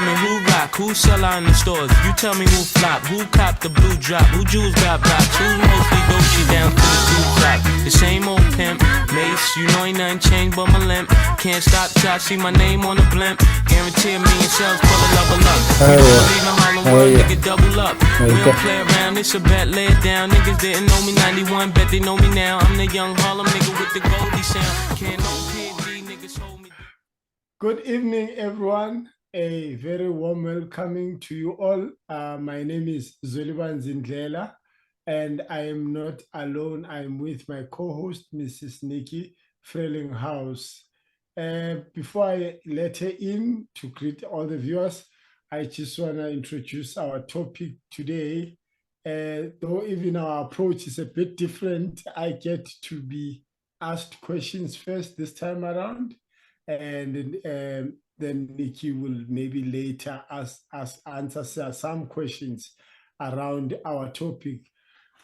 tell me who rock, who sell out in the stores. You tell me who flop, who cop the blue drop, who jewels got blocks, who's mostly Dolce down to the blue drop. The same old pimp, Mace, you know ain't nothing changed but my limp. Can't stop till I see my name on the blimp. Guarantee $1 million sales, pull a level up. You don't believe in Harlem World, nigga, double up. We don't play around, it's a bet, lay it down. Niggas didn't know me 91, bet they know me now. I'm the young Harlem nigga with the Goldie sound. Can't no PD, niggas hold me. Good evening, everyone. A very warm welcoming to you all. My name is Zweli Ndlela, and I am not alone. I am with my co-host, Mrs. Nikki House. Before I let her in to greet all the viewers, I just want to introduce our topic today. Though even our approach is a bit different, I get to be asked questions first this time around, and then Nikki will maybe later answer some questions around our topic.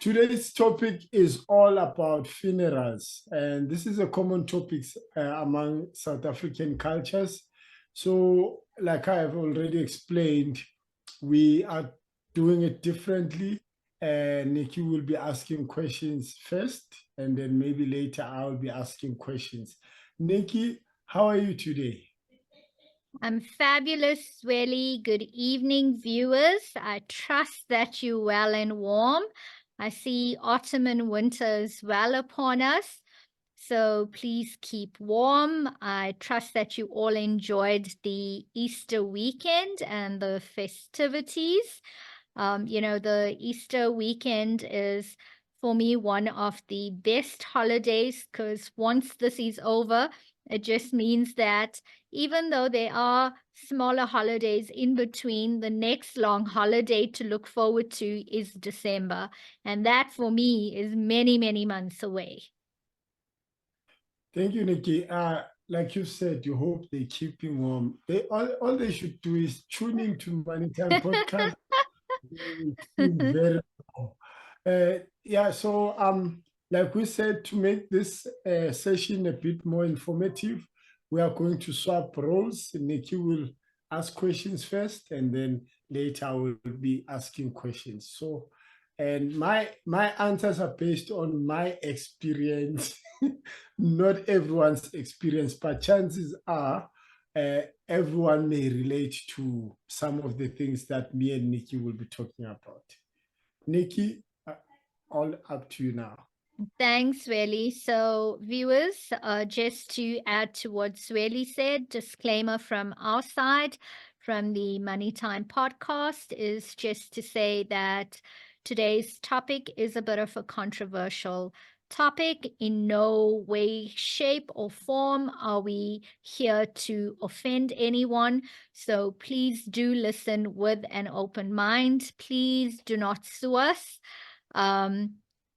Today's topic is all about funerals, and this is a common topic among South African cultures. So, like I have already explained, we are doing it differently. Nikki will be asking questions first, and then maybe later I'll be asking questions. Nikki, how are you today? I'm fabulous, Zweli. Good evening, viewers. I trust that you're well and warm. I see autumn and winter is well upon us, so please keep warm. I trust that you all enjoyed the Easter weekend and the festivities. The Easter weekend is, for me, one of the best holidays, because once this is over, it just means that even though there are smaller holidays in between, the next long holiday to look forward to is December. And that, for me, is many, many months away. Thank you, Nikki. Like you said, you hope they keep him warm. All they should do is tune into Money Time Podcast. Very like we said, to make this session a bit more informative, we are going to swap roles. Nikki will ask questions first, and then later I will be asking questions. So, and my answers are based on my experience, not everyone's experience, but chances are everyone may relate to some of the things that me and Nikki will be talking about. Nikki, all up to you now. Thanks, Zweli. So, viewers, just to add to what Zweli said, disclaimer from our side, from the Money Time podcast, is just to say that today's topic is a bit of a controversial topic. In no way, shape, or form are we here to offend anyone. So please do listen with an open mind. Please do not sue us.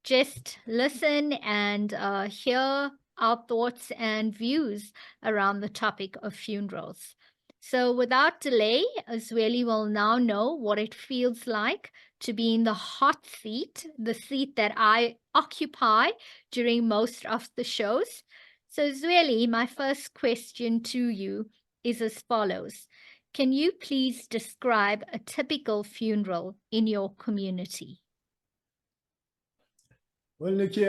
Just listen and hear our thoughts and views around the topic of funerals. So without delay, Zweli will now know what it feels like to be in the hot seat, the seat that I occupy during most of the shows. So Zweli, my first question to you is as follows. Can you please describe a typical funeral in your community? Well, Nikki,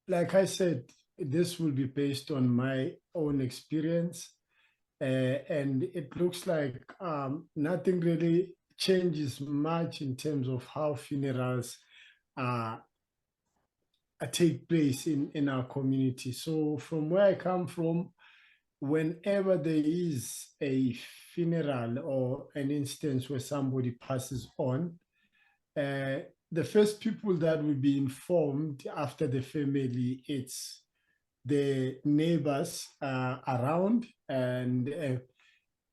like I said, this will be based on my own experience. And it looks like nothing really changes much in terms of how funerals take place in our community. So from where I come from, whenever there is a funeral or an instance where somebody passes on, the first people that will be informed after the family, it's the neighbors around, and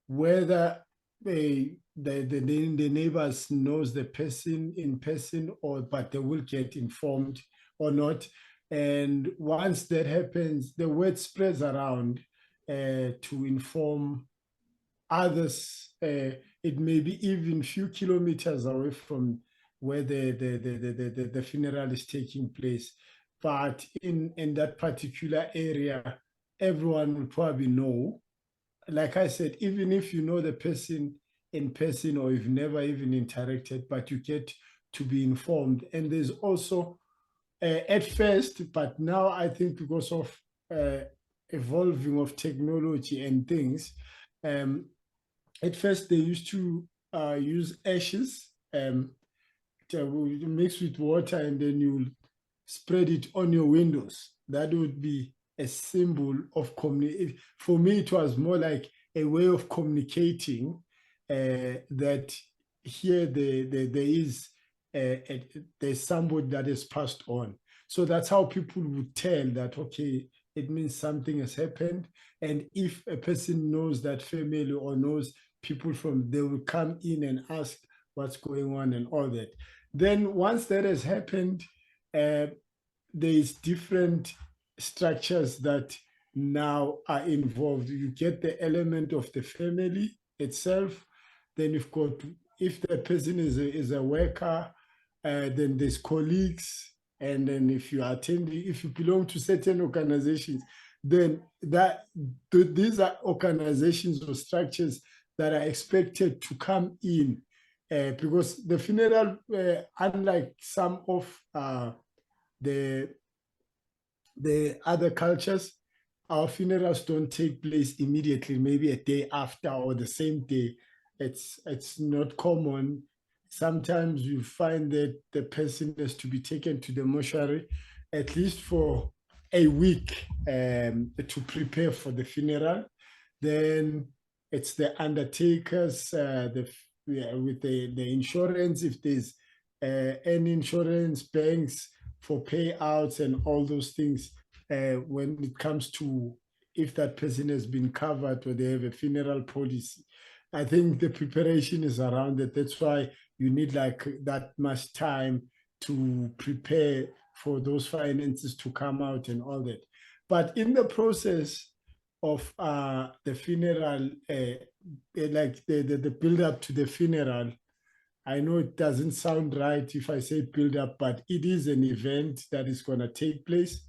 whether the neighbors knows the person in person, but they will get informed or not. And once that happens, the word spreads around to inform others. It may be even few kilometers away from where the funeral is taking place. But in that particular area, everyone will probably know like I said, even if you know the person in person or you've never even interacted, but you get to be informed. And there's also, at first, but now I think because of evolving of technology and things, at first they used to use ashes to mix with water, and then you spread it on your windows. That would be a symbol of community. For me, it was more like a way of communicating that here there is there's somebody that is passed on. So that's how people would tell that, okay, it means something has happened. And if a person knows that family or knows people from, they will come in and ask what's going on and all that. Then once that has happened, there's different structures that now are involved. You get the element of the family itself. Then you've got, if the person is a worker, then there's colleagues. And then if you attend, if you belong to certain organizations, then these are organizations or structures that are expected to come in, because the funeral, unlike some of the other cultures, our funerals don't take place immediately, maybe a day after or the same day. It's not common. Sometimes you find that the person has to be taken to the mortuary at least for a week to prepare for the funeral. Then it's the undertakers, with the insurance, if there's any insurance, banks for payouts and all those things, when it comes to if that person has been covered or they have a funeral policy. I think the preparation is around it. That's why you need like that much time to prepare for those finances to come out and all that. But in the process of the funeral, like the build up to the funeral, I know it doesn't sound right if I say build up, but it is an event that is going to take place.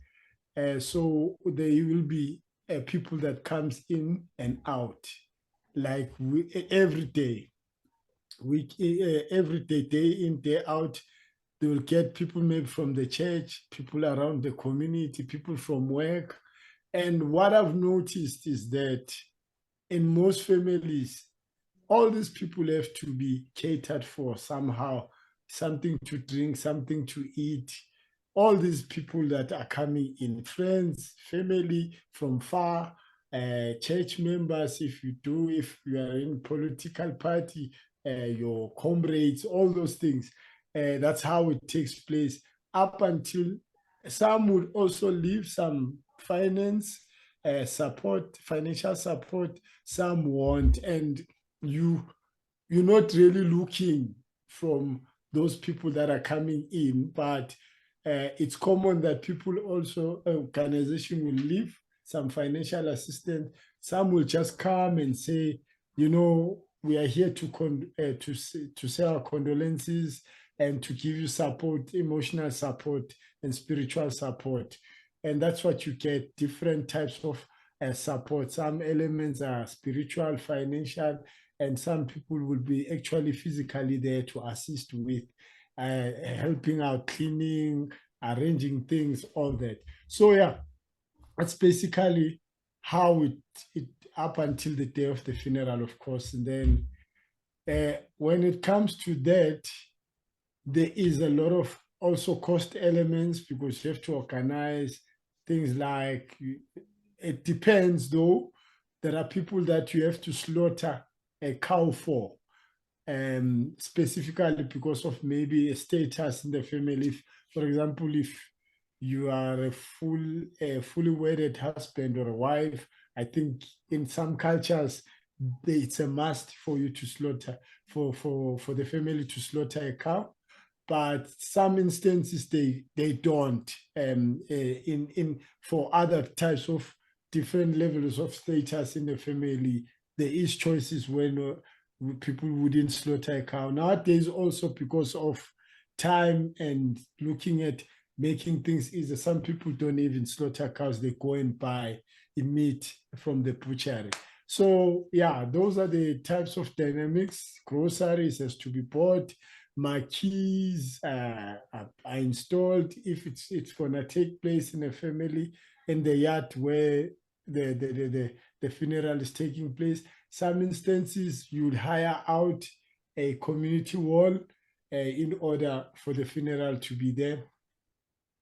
So there will be people that comes in and out, like every day, every day, day in, day out. They will get people maybe from the church, people around the community, people from work. And what I've noticed is that in most families, all these people have to be catered for somehow, something to drink, something to eat. All these people that are coming in, friends, family from far, church members, if you are in political party, your comrades, all those things. That's how it takes place up until some would also leave some finance support, financial support, some won't. And you're not really looking from those people that are coming in, but it's common that people also, organization will leave some financial assistance. Some will just come and say, we are here to say our condolences and to give you support, emotional support and spiritual support. And that's what you get, different types of support. Some elements are spiritual, financial, and some people will be actually physically there to assist with helping out, cleaning, arranging things, all that. So yeah, that's basically how it up until the day of the funeral, of course. And then when it comes to that, there is a lot of also cost elements because you have to organize things like, it depends though. There are people that you have to slaughter a cow for, specifically because of maybe a status in the family. If, for example, if you are a fully wedded husband or a wife, I think in some cultures it's a must for you to slaughter, for the family to slaughter a cow. But some instances they don't. In for other types of different levels of status in the family, there is choices when people wouldn't slaughter a cow. Nowadays, also because of time and looking at making things easier, some people don't even slaughter cows. They go and buy meat from the butchery. So yeah, those are the types of dynamics. Groceries has to be bought, marquees are installed if it's gonna take place in a family in the yard where the funeral is taking place. Some instances you'd hire out a community hall in order for the funeral to be there.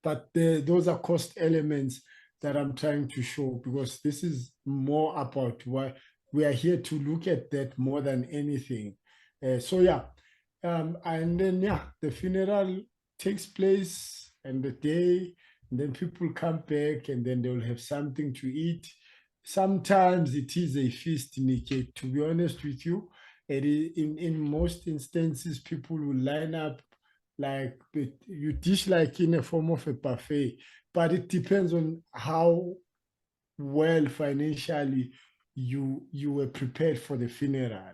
But those are cost elements that I'm trying to show, because this is more about why we are here to look at that more than anything. So yeah, and then yeah, the funeral takes place and the day, and then people come back and then they'll have something to eat. Sometimes it is a feast, Nikki. To be honest with you, in most instances, people will line up like you dish like in a form of a buffet, but it depends on how well financially you were prepared for the funeral.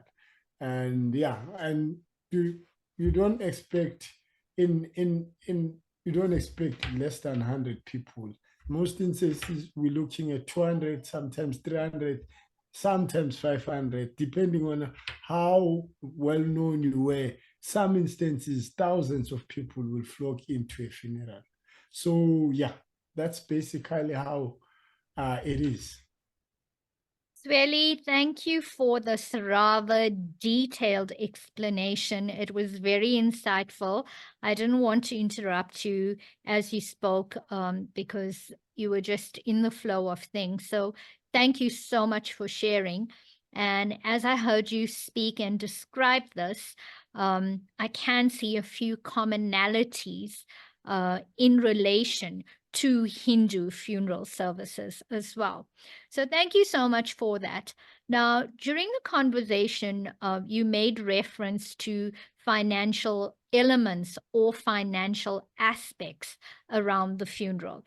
And yeah, and you you don't expect in you don't expect less than 100 people. Most instances we're looking at 200, sometimes 300, sometimes 500, depending on how well known you were. Some instances thousands of people will flock into a funeral. So yeah, that's basically how it is. Zweli, thank you for this rather detailed explanation. It was very insightful. I didn't want to interrupt you as you spoke because you were just in the flow of things. So thank you so much for sharing. And as I heard you speak and describe this, I can see a few commonalities in relation to Hindu funeral services as well. So thank you so much for that. Now, during the conversation, you made reference to financial elements or financial aspects around the funeral.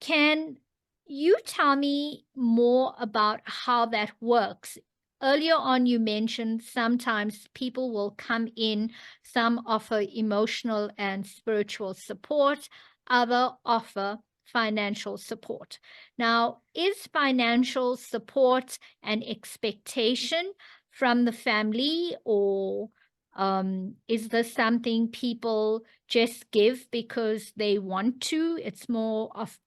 Can you tell me more about how that works? Earlier on, you mentioned sometimes people will come in, some offer emotional and spiritual support, other offer financial support. Now, is financial support an expectation from the family, or is this something people just give because they want to? It's more of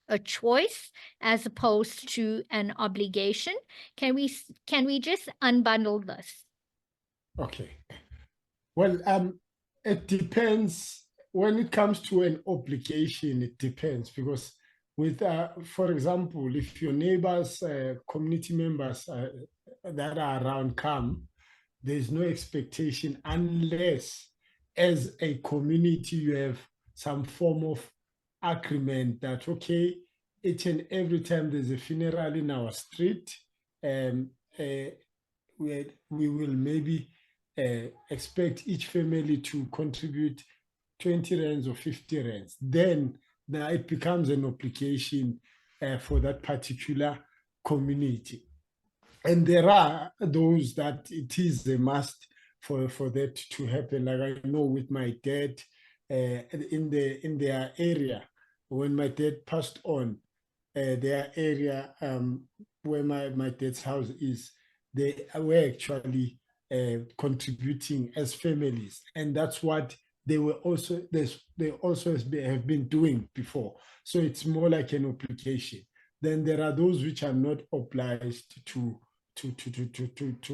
a choice as opposed to an obligation. Can we just unbundle this? Okay. Well, it depends. When it comes to an obligation, it depends, because with, for example, if your neighbors, community members that are around come, there's no expectation unless, as a community, you have some form of agreement that, okay, each and every time there's a funeral in our street, um, uh, we will maybe expect each family to contribute 20 rands or 50 rands. Then now it becomes an obligation for that particular community. And there are those that it is a must for that to happen. Like I know with my dad in their area, when my dad passed on, their area where my dad's house is, they were actually contributing as families, and that's what they were also they also have been doing before. So it's more like an obligation. Then there are those which are not obliged to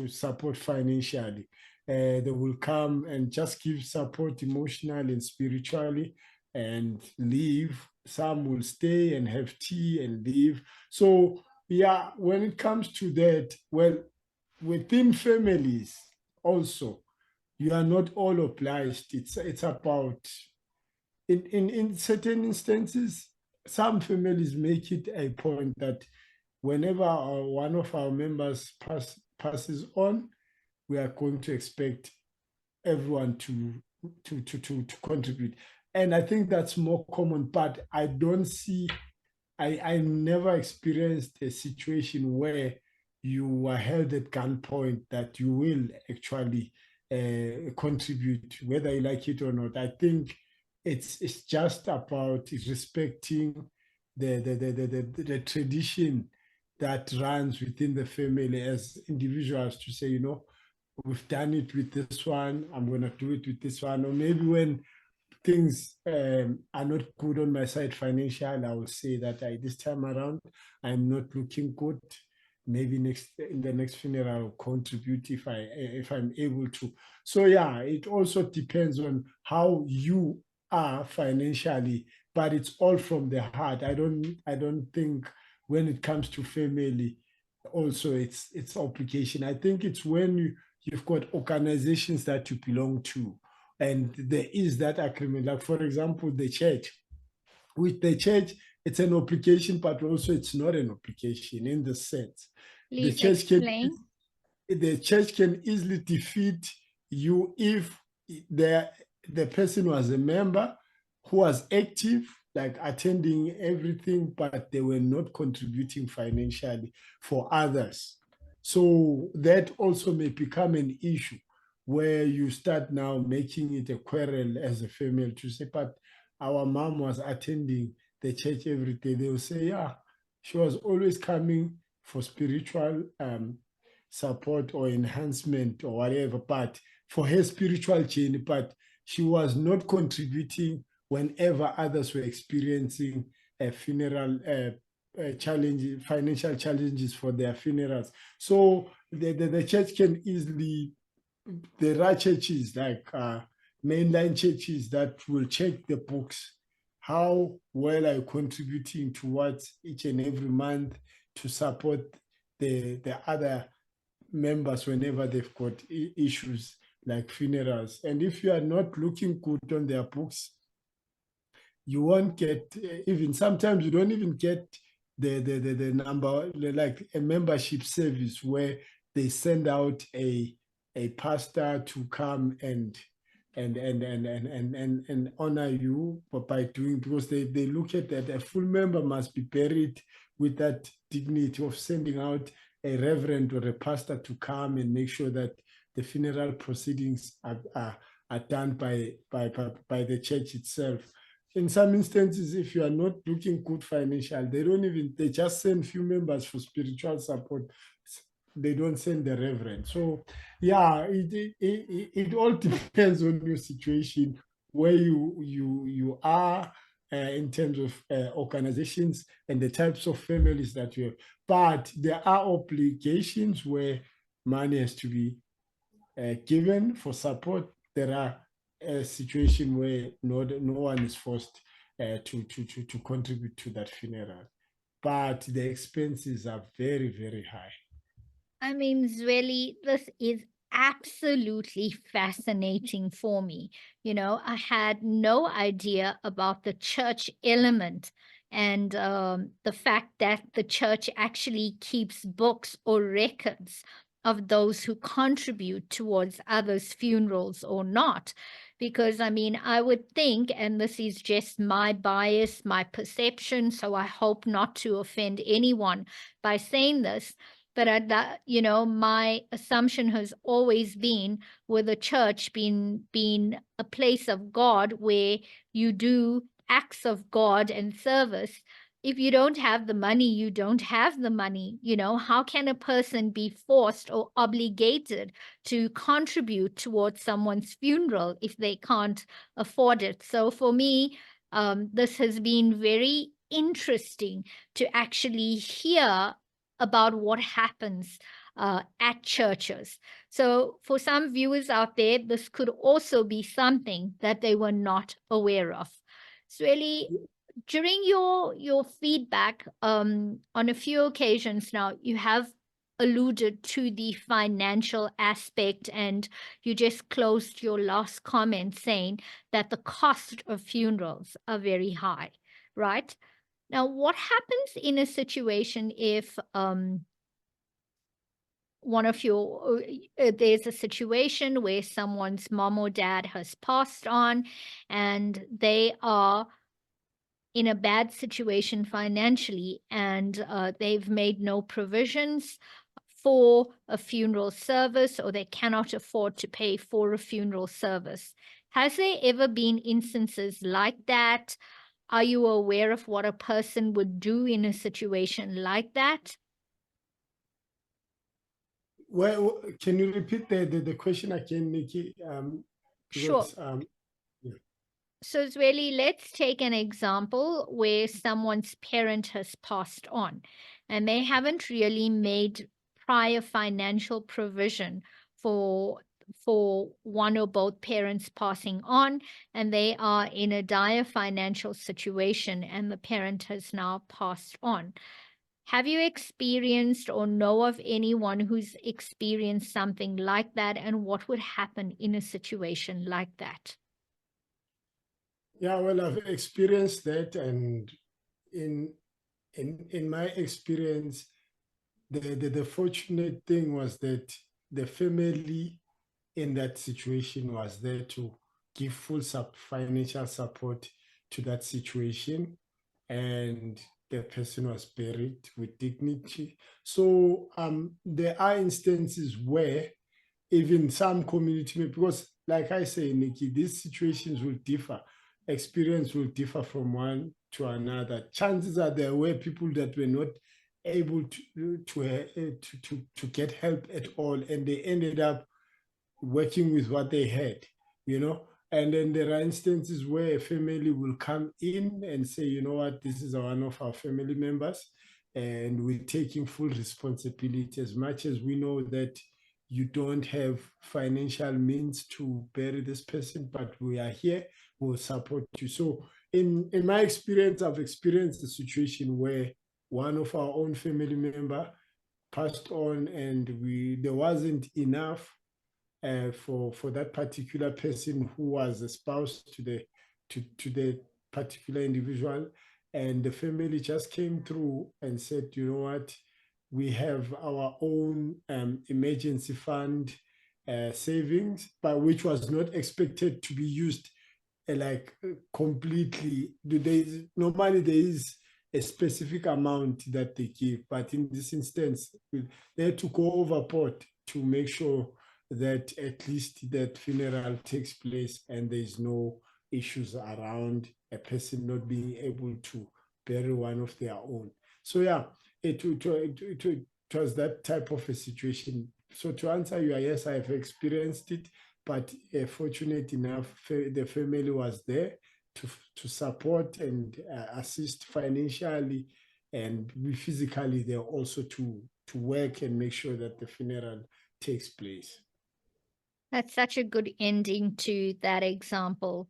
support financially. They will come and just give support emotionally and spiritually and leave. Some will stay and have tea and leave. So yeah, when it comes to that, well, within families also, you are not all obliged. It's about in certain instances, some families make it a point that whenever one of our members passes on, we are going to expect everyone to contribute. And I think that's more common, but I don't see, I never experienced a situation where you were held at gunpoint that you will actually contribute, whether you like it or not. I think it's just about respecting the tradition that runs within the family as individuals to say, we've done it with this one, I'm going to do it with this one. Or maybe when things are not good on my side financial, I will say that this time around, I'm not looking good. Maybe in the next funeral, I'll contribute if I'm able to. So yeah, it also depends on how you are financially, but it's all from the heart. I don't think when it comes to family, also it's obligation. I think it's when you've got organizations that you belong to, and there is that agreement. Like for example, the church. With the church, it's an obligation, but also it's not an obligation in the sense. The Please church can explain. the church can easily defeat you if the person was a member who was active, like attending everything, but they were not contributing financially for others. So that also may become an issue where you start now making it a quarrel as a family to say, but our mom was attending the church every day. They will say, yeah, she was always coming for spiritual support or enhancement or whatever, but for her spiritual journey, but she was not contributing whenever others were experiencing a funeral challenge, financial challenges for their funerals. So the church can easily, there are churches like mainline churches that will check the books. How well are you contributing towards each and every month to support the other members whenever they've got issues like funerals? And if you are not looking good on their books, you won't get, even sometimes you don't even get the number, like a membership service where they send out a pastor to come and honor you by doing, because they look at that a full member must be buried with that dignity of sending out a reverend or a pastor to come and make sure that the funeral proceedings are done by the church itself. In some instances, if you are not looking good financial, they just send few members for spiritual support. They don't send the reverend. So yeah, it all depends on your situation, where you are in terms of organizations and the types of families that you have. But there are obligations where money has to be given for support. There are a situation where no one is forced to contribute to that funeral, but the expenses are very, very high. I mean, Zweli, this is absolutely fascinating for me. I had no idea about the church element and the fact that the church actually keeps books or records of those who contribute towards others' funerals or not. Because, I mean, I would think, and this is just my bias, my perception, so I hope not to offend anyone by saying this, but my assumption has always been, with the church being a place of God where you do acts of God and service. If you don't have the money, you don't have the money. How can a person be forced or obligated to contribute towards someone's funeral if they can't afford it? So for me, this has been very interesting to actually hear about what happens at churches. So for some viewers out there, this could also be something that they were not aware of. Sweli, during your feedback on a few occasions now, you have alluded to the financial aspect, and you just closed your last comment saying that the cost of funerals are very high, right? Now, what happens in a situation if there's a situation where someone's mom or dad has passed on and they are in a bad situation financially, and they've made no provisions for a funeral service, or they cannot afford to pay for a funeral service? Has there ever been instances like that? Are you aware of what a person would do in a situation like that? Well, can you repeat the question again, Nikki? Sure. Because yeah. So, Zweli, let's take an example where someone's parent has passed on and they haven't really made prior financial provision for one or both parents passing on, and they are in a dire financial situation and the parent has now passed on. Have you experienced or know of anyone who's experienced something like that, and what would happen in a situation like that? Yeah, well, I've experienced that, and in in my experience, the fortunate thing was that the family in that situation was there to give full financial support to that situation, and the person was buried with dignity. So there are instances where even some community, because like I say, Nikki, these situations will differ. Experience will differ from one to another. Chances are there were people that were not able to get help at all, and they ended up working with what they had, you know. And then there are instances where a family will come in and say, you know what, this is one of our family members, and we're taking full responsibility. As much as we know that you don't have financial means to bury this person, but we are here, we'll support you. So in my experience, I've experienced a situation where one of our own family member passed on, and there wasn't enough for that particular person who was a spouse to the particular individual, and the family just came through and said, you know what, we have our own emergency fund savings, but which was not expected to be used completely. Normally there is a specific amount that they give, but in this instance, they had to go overboard to make sure that at least that funeral takes place and there's no issues around a person not being able to bury one of their own. So yeah, it was that type of a situation. So to answer you, yes, I've experienced it, but fortunate enough, the family was there to support and assist financially, and we physically there also to work and make sure that the funeral takes place. That's such a good ending to that example.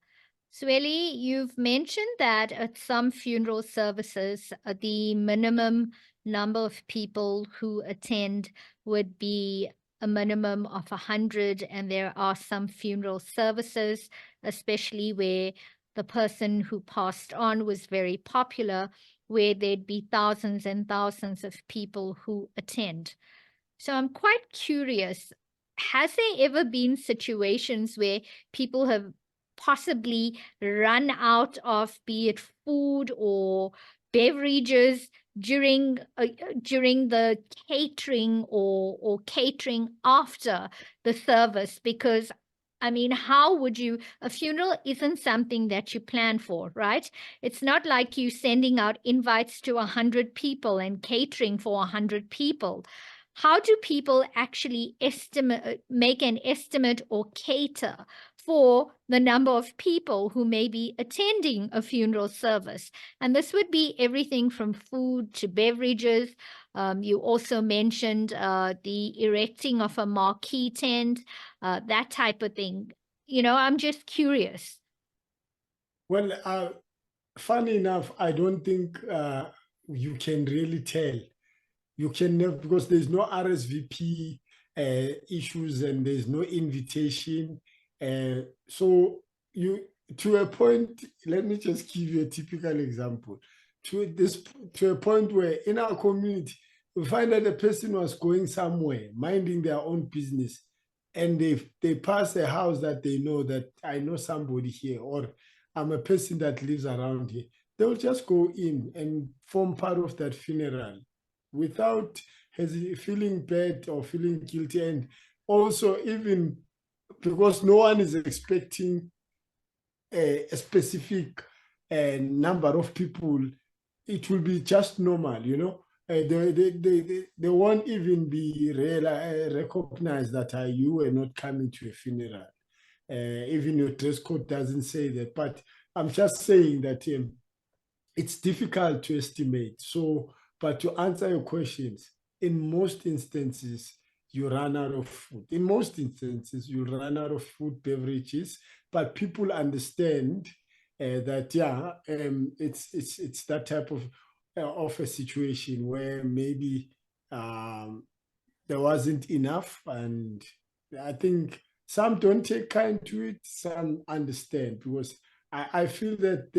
Zweli, you've mentioned that at some funeral services, the minimum number of people who attend would be a minimum of 100, and there are some funeral services, especially where the person who passed on was very popular, where there'd be thousands and thousands of people who attend. So I'm quite curious, has there ever been situations where people have possibly run out of, be it food or beverages, during the catering, or catering after the service? Because I mean, how would you, a funeral isn't something that you plan for, right? It's not like you sending out invites to 100 people and catering for 100 people. How do people actually make an estimate or cater for the number of people who may be attending a funeral service? And this would be everything from food to beverages. You also mentioned the erecting of a marquee tent, that type of thing. I'm just curious. Well, funny enough, I don't think you can really tell. You can never, because there's no RSVP issues and there's no invitation. So you, to a point, let me just give you a typical example. To a point where in our community, we find that the person was going somewhere, minding their own business, and they pass a house that they know, that I know somebody here, or I'm a person that lives around here. They will just go in and form part of that funeral without feeling bad or feeling guilty. And also, even because no one is expecting a specific number of people, it will be just normal, they won't even be recognized that you were not coming to a funeral. Even your dress code doesn't say that. But I'm just saying that it's difficult to estimate. So, but to answer your questions, in most instances, you run out of food. In most instances, you run out of food, beverages, but people understand that it's that type of a situation where maybe um, there wasn't enough, and I think some don't take kind to it, some understand, because I feel that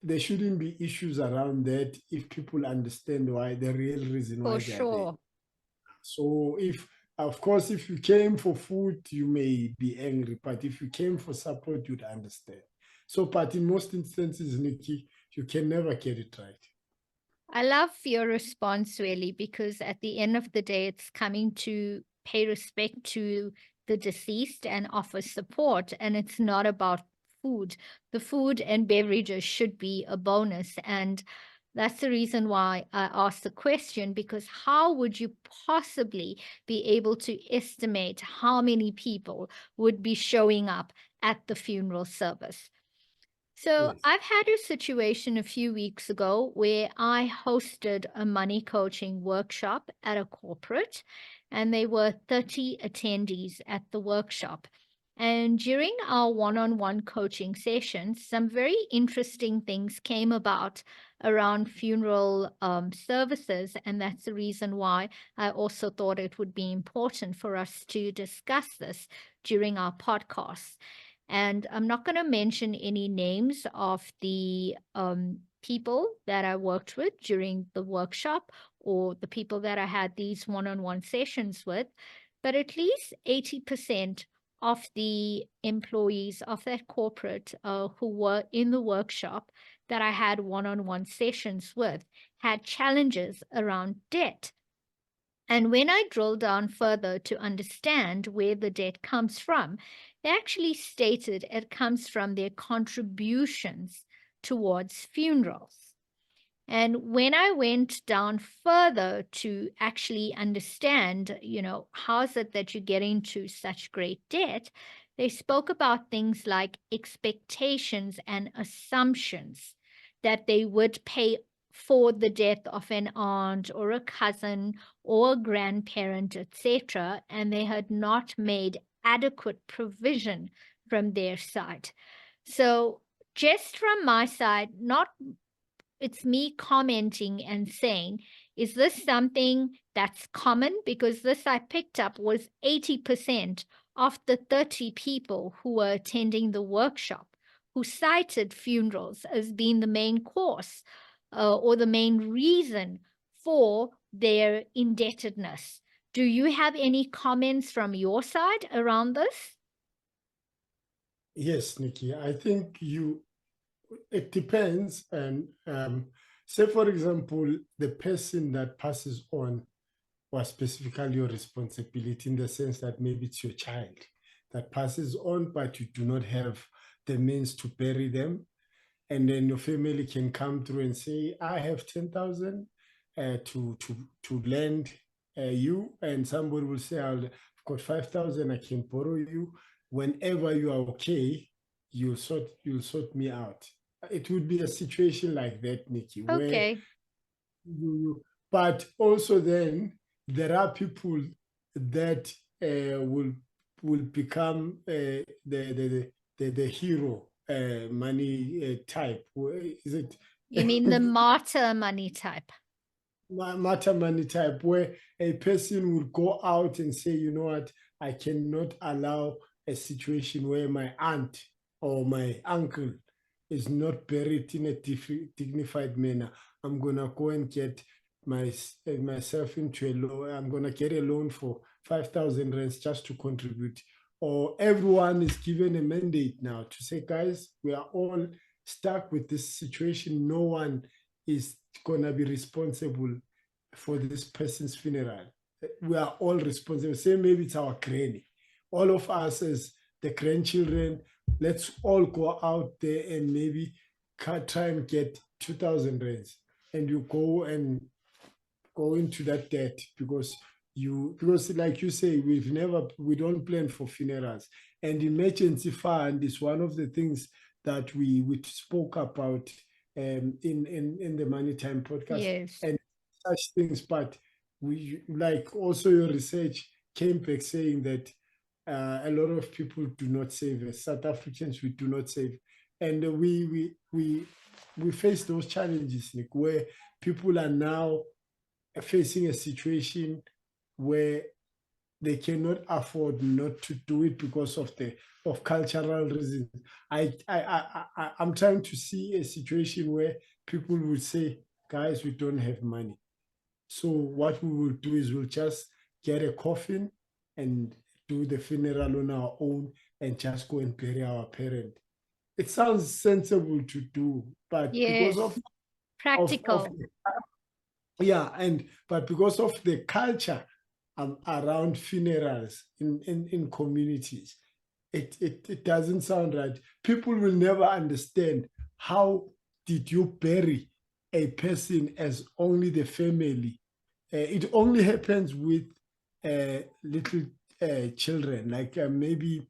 there shouldn't be issues around that if people understand why the real reason For why they are there. sure. So of course, if you came for food, you may be angry, but if you came for support, you'd understand. So, but in most instances, Nikki, you can never get it right. I love your response, really, because at the end of the day, it's coming to pay respect to the deceased and offer support. And it's not about food. The food and beverages should be a bonus. And that's the reason why I asked the question, because how would you possibly be able to estimate how many people would be showing up at the funeral service? So Yes. I've had a situation a few weeks ago where I hosted a money coaching workshop at a corporate, and there were 30 attendees at the workshop. And during our one-on-one coaching sessions, some very interesting things came about around funeral services. And that's the reason why I also thought it would be important for us to discuss this during our podcast. And I'm not going to mention any names of the people that I worked with during the workshop or the people that I had these one-on-one sessions with, but at least 80% of the employees of that corporate who were in the workshop that I had one-on-one sessions with had challenges around debt. And when I drill down further to understand where the debt comes from, they actually stated it comes from their contributions towards funerals. And when I went down further to actually understand, how is it that you get into such great debt, they spoke about things like expectations and assumptions that they would pay for the death of an aunt or a cousin or a grandparent, etc., and they had not made adequate provision from their side. So just from my side, it's me commenting and saying, is this something that's common? Because this I picked up was 80% of the 30 people who were attending the workshop who cited funerals as being the main cause or the main reason for their indebtedness. Do you have any comments from your side around this? Yes, Nikki, I think it depends. And say, for example, the person that passes on was specifically your responsibility, in the sense that maybe it's your child that passes on, but you do not have the means to bury them. And then your family can come through and say, I have 10,000 to lend you. And somebody will say, I've got 5,000, I can borrow you. Whenever you are okay, you'll sort me out. It would be a situation like that, Nikki, where Okay. but also then there are people that will become the hero money type. Is it? You mean the martyr money type? Matter money type, where a person would go out and say, you know what, I cannot allow a situation where my aunt or my uncle is not buried in a dignified manner. I'm gonna go and get myself into a loan. I'm gonna get a loan for 5,000 rands just to contribute. Or everyone is given a mandate now to say, guys, we are all stuck with this situation. No one is gonna be responsible for this person's funeral. We are all responsible. Say maybe it's our granny. All of us as the grandchildren, let's all go out there and maybe try and get 2,000 rands. And you go and go into that debt because like you say, we don't plan for funerals. And emergency fund is one of the things that we spoke about in the Money Time podcast. Yes. And such things, but we, like, also your research came back saying that a lot of people do not save. As South Africans, we do not save, and we face those challenges, Nick, where people are now facing a situation where they cannot afford not to do it because of cultural reasons. I'm trying to see a situation where people will say, guys, we don't have money. So what we will do is we'll just get a coffin and do the funeral on our own and just go and bury our parent. It sounds sensible to do, but because Yes. of Practical. but because of the culture around funerals in communities, it doesn't sound right. People will never understand how did you bury a person as only the family. It only happens with little children, like maybe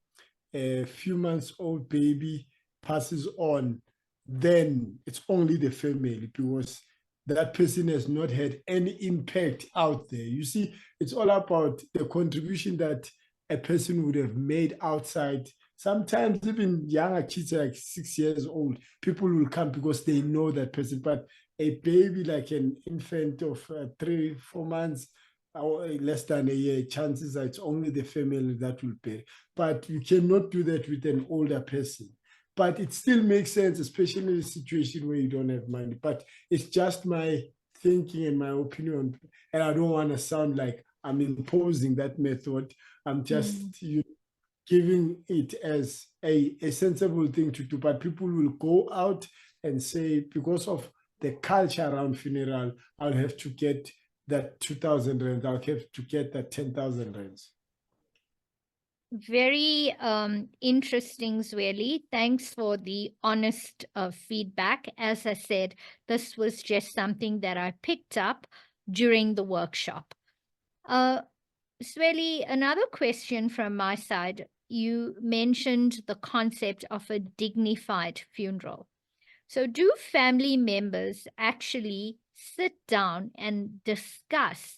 a few months old baby passes on, then it's only the family because that person has not had any impact out there. You see, it's all about the contribution that a person would have made outside. Sometimes even younger kids, like 6 years old, people will come because they know that person. But a baby, like an infant of 3-4 months, or less than a year, chances are it's only the family that will pay. But you cannot do that with an older person. But it still makes sense, especially in a situation where you don't have money. But it's just my thinking and my opinion. And I don't want to sound like I'm imposing that method. I'm just giving it as a sensible thing to do. But people will go out and say, because of the culture around funeral, I'll have to get that 2,000 rands, I'll have to get that 10,000 rands. Very interesting, Zweli. Thanks for the honest feedback. As I said, this was just something that I picked up during the workshop. Zweli, another question from my side. You mentioned the concept of a dignified funeral. So do family members actually sit down and discuss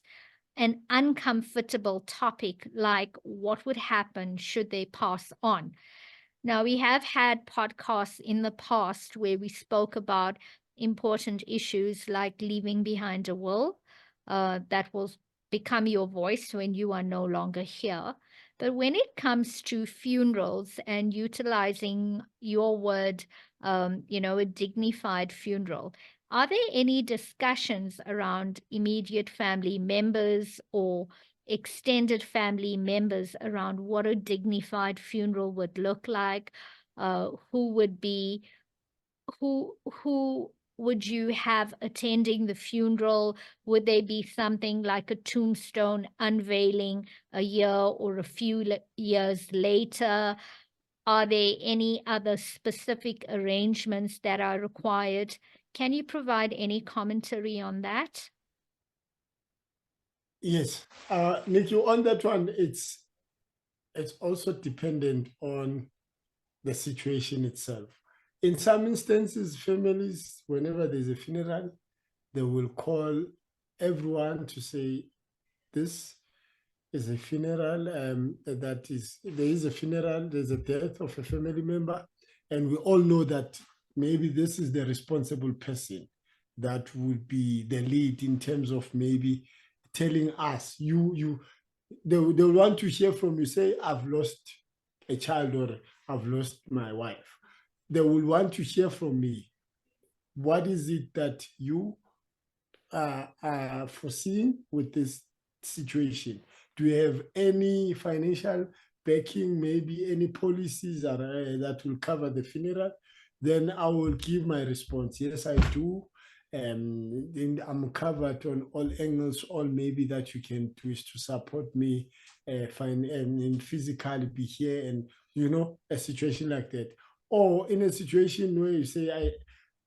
an uncomfortable topic like what would happen should they pass on? Now, we have had podcasts in the past where we spoke about important issues like leaving behind a will that will become your voice when you are no longer here. But when it comes to funerals and utilizing your word, a dignified funeral, are there any discussions around immediate family members or extended family members around what a dignified funeral would look like? Who would you have attending the funeral? Would there be something like a tombstone unveiling a year or a few years later? Are there any other specific arrangements that are required? Can you provide any commentary on that? Yes, Nikki, on that one, it's also dependent on the situation itself. In some instances, families, whenever there's a funeral, they will call everyone to say, this is a funeral, there is a funeral, there's a death of a family member, and we all know that maybe this is the responsible person that would be the lead in terms of maybe telling us, they'll want to hear from you, say, I've lost a child or I've lost my wife. They will want to hear from me. What is it that you are foreseeing with this situation? Do you have any financial backing, maybe any policies that will cover the funeral? Then I will give my response. Yes, I do. Then I'm covered on all angles, all maybe that you can do is to support me and physically be here, and a situation like that. Or in a situation where you say,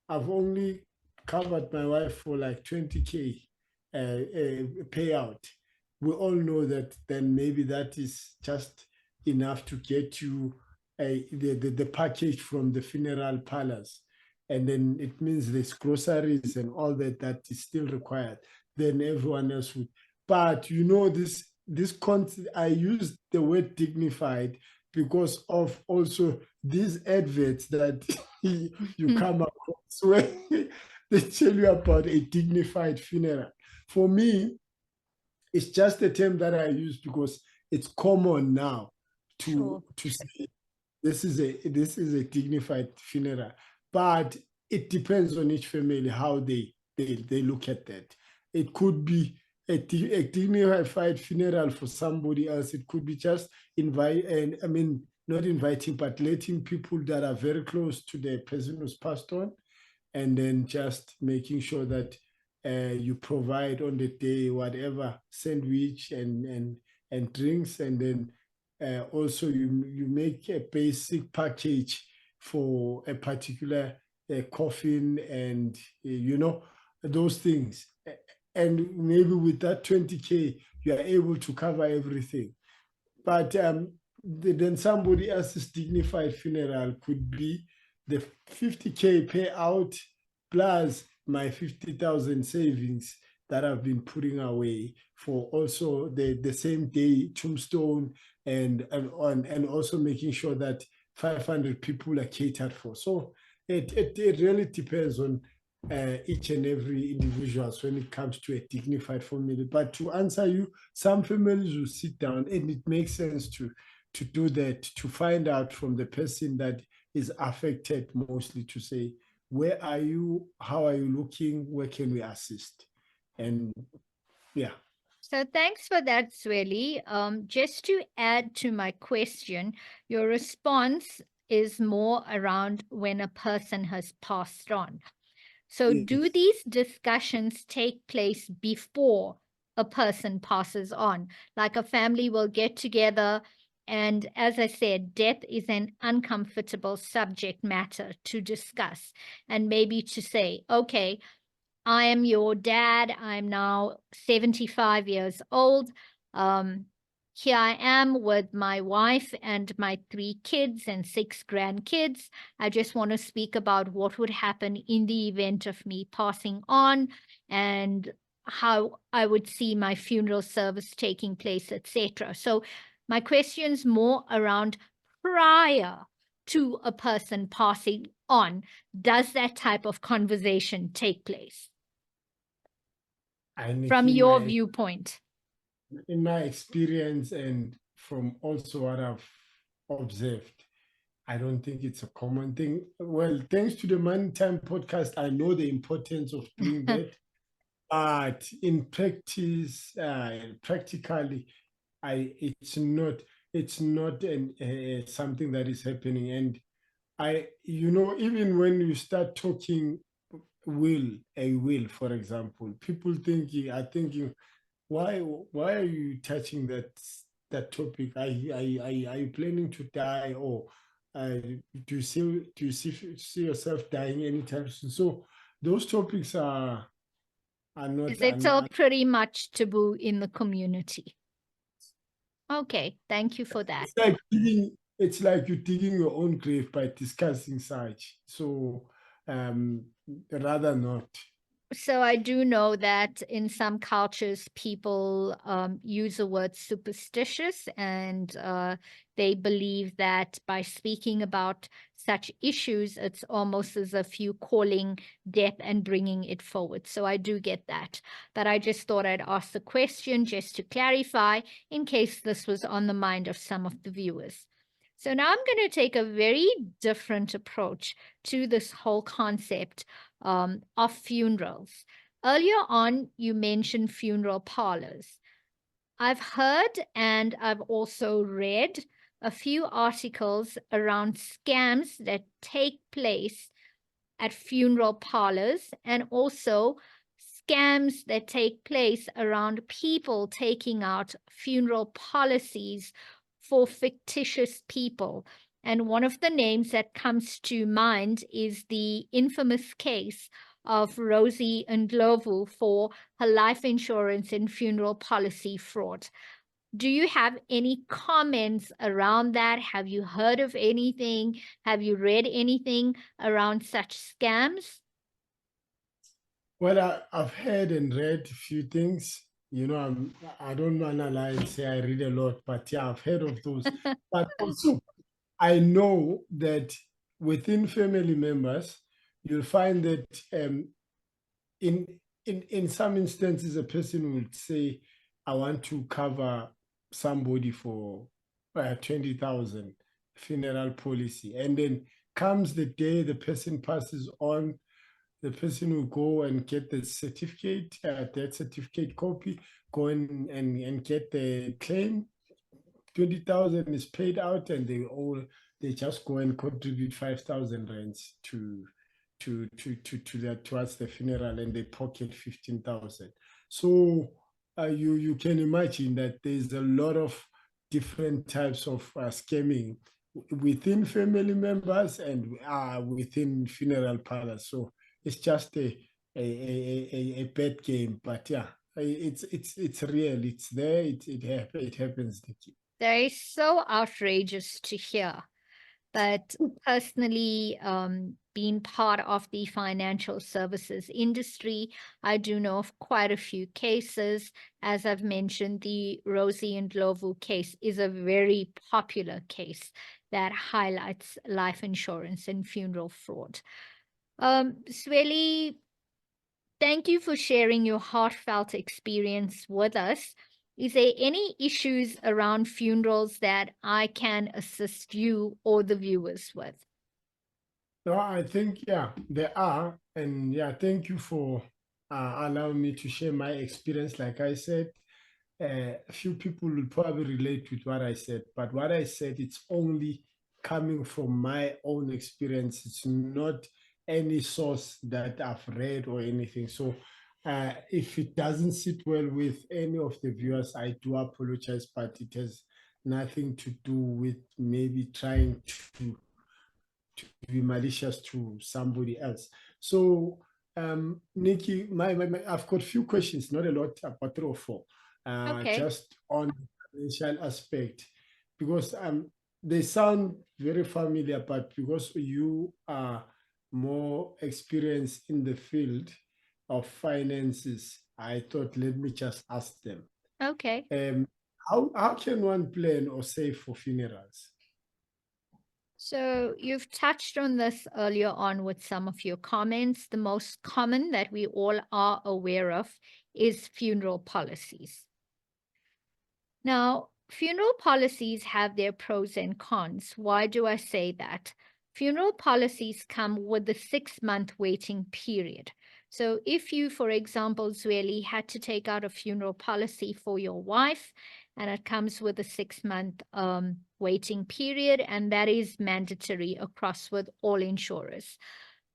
I've only covered my wife for like 20K, payout, we all know that then maybe that is just enough to get you the package from the funeral parlors. And then it means there's groceries and all that is still required. Then everyone else would. But you know, this concept, I use the word dignified because of also these adverts that you come across where they tell you about a dignified funeral. For me, it's just a term that I use because it's common now to say this is a dignified funeral. But it depends on each family how they look at that. It could be a dignified funeral for somebody else. It could be just not inviting, but letting people that are very close to the person who's passed on, and then just making sure that you provide on the day whatever sandwich and drinks, and then also you make a basic package for a particular coffin and those things. And maybe with that 20K, you are able to cover everything. But then somebody else's dignified funeral could be the 50K payout plus my 50,000 savings that I've been putting away for also the same day tombstone, and also making sure that 500 people are catered for. So it really depends on each and every individuals when it comes to a dignified family. But to answer you, some families will sit down, and it makes sense to do that, to find out from the person that is affected mostly, to say, where are you? How are you looking? Where can we assist? And yeah. So thanks for that, Zweli. Just to add to my question, your response is more around when a person has passed on. So do Yes. these discussions take place before a person passes on? Like a family will get together, and as I said, death is an uncomfortable subject matter to discuss, and maybe to say, okay, I am your dad. I'm now 75 years old. Here I am with my wife and my 3 kids and 6 grandkids. I just want to speak about what would happen in the event of me passing on, and how I would see my funeral service taking place, etc. So my question's more around prior to a person passing on. Does that type of conversation take place? From your viewpoint? In my experience and from also what I've observed, I don't think it's a common thing. Well, thanks to the Money Time podcast, I know the importance of doing that. But in practice, practically, it's not something that is happening. And even when you start talking a will, for example, people are thinking, why are you touching that topic? Are you planning to die, or do you see yourself dying anytime soon? So those topics are not. Is it all pretty much taboo in the community? Okay, thank you for that. It's like you're digging your own grave by discussing such. So rather not. So I do know that in some cultures, people use the word superstitious, and they believe that by speaking about such issues, it's almost as if you calling death and bringing it forward. So I do get that. But I just thought I'd ask the question just to clarify in case this was on the mind of some of the viewers. So now I'm going to take a very different approach to this whole concept of funerals. Earlier on, you mentioned funeral parlors. I've heard and I've also read a few articles around scams that take place at funeral parlors, and also scams that take place around people taking out funeral policies for fictitious people. And one of the names that comes to mind is the infamous case of Rosie Ndlovu for her life insurance and funeral policy fraud. Do you have any comments around that? Have you heard of anything? Have you read anything around such scams? Well, I've heard and read a few things. You know, I don't want to lie and say I read a lot, but yeah, I've heard of those. But also, I know that within family members, you'll find that in in some instances, a person would say, "I want to cover somebody for 20,000 funeral policy," and then comes the day the person passes on, the person will go and get the certificate, that certificate copy, go and get the claim. 20,000 is paid out, and they just go and contribute 5,000 rands to that towards the funeral, and they pocket 15,000. So you can imagine that there's a lot of different types of scamming within family members and within funeral parlors. So it's just a bad game, but yeah, it's real. It's there. It happens, Nikki. That is so outrageous to hear. But personally, being part of the financial services industry, I do know of quite a few cases. As I've mentioned, the Rosie Ndlovu case is a very popular case that highlights life insurance and funeral fraud. Zweli, thank you for sharing your heartfelt experience with us. Is there any issues around funerals that I can assist you or the viewers with? No, I think, yeah, there are. And yeah, thank you for allowing me to share my experience. Like I said, a few people will probably relate with what I said, but what I said, it's only coming from my own experience. It's not any source that I've read or anything. So if it doesn't sit well with any of the viewers, I do apologize, but it has nothing to do with maybe trying to be malicious to somebody else. So, Nikki, I've got a few questions, not a lot, about 3 or 4, Okay. just on the financial aspect, because they sound very familiar, but because you are more experienced in the field of finances, I thought, let me just ask them. Okay. How can one plan or save for funerals? So you've touched on this earlier on with some of your comments. The most common that we all are aware of is funeral policies. Now, funeral policies have their pros and cons. Why do I say that? Funeral policies come with a 6-month waiting period. So if you, for example, Zweli, had to take out a funeral policy for your wife, and it comes with a 6-month waiting period, and that is mandatory across with all insurers.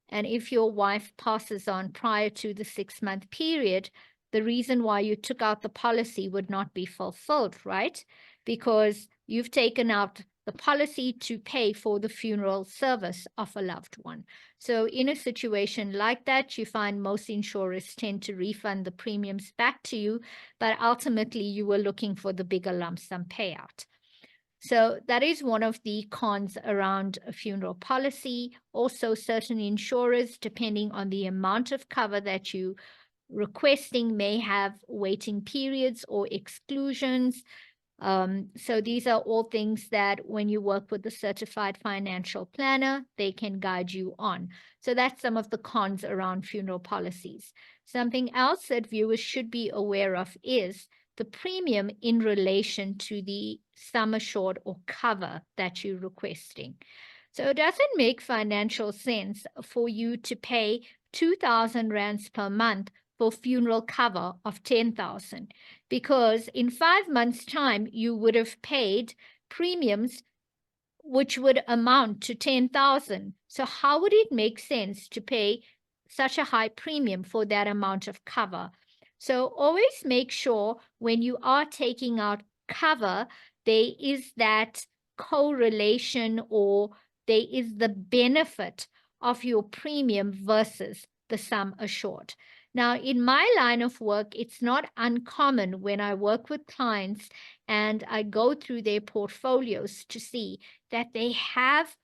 And if your wife passes on prior to the 6-month period, the reason why you took out the policy would not be fulfilled, right? Because you've taken out the policy to pay for the funeral service of a loved one. So in a situation like that, you find most insurers tend to refund the premiums back to you, but ultimately you were looking for the bigger lump sum payout. So that is one of the cons around a funeral policy. Also, certain insurers, depending on the amount of cover that you requesting, may have waiting periods or exclusions. So these are all things that when you work with a certified financial planner, they can guide you on. So that's some of the cons around funeral policies. Something else that viewers should be aware of is the premium in relation to the sum assured or cover that you're requesting. So it doesn't make financial sense for you to pay 2,000 rands per month for funeral cover of 10,000, because in 5 months' time, you would have paid premiums which would amount to 10,000. So how would it make sense to pay such a high premium for that amount of cover? So always make sure when you are taking out cover, there is that correlation, or there is the benefit of your premium versus the sum assured. Now, in my line of work, it's not uncommon when I work with clients and I go through their portfolios to see that they have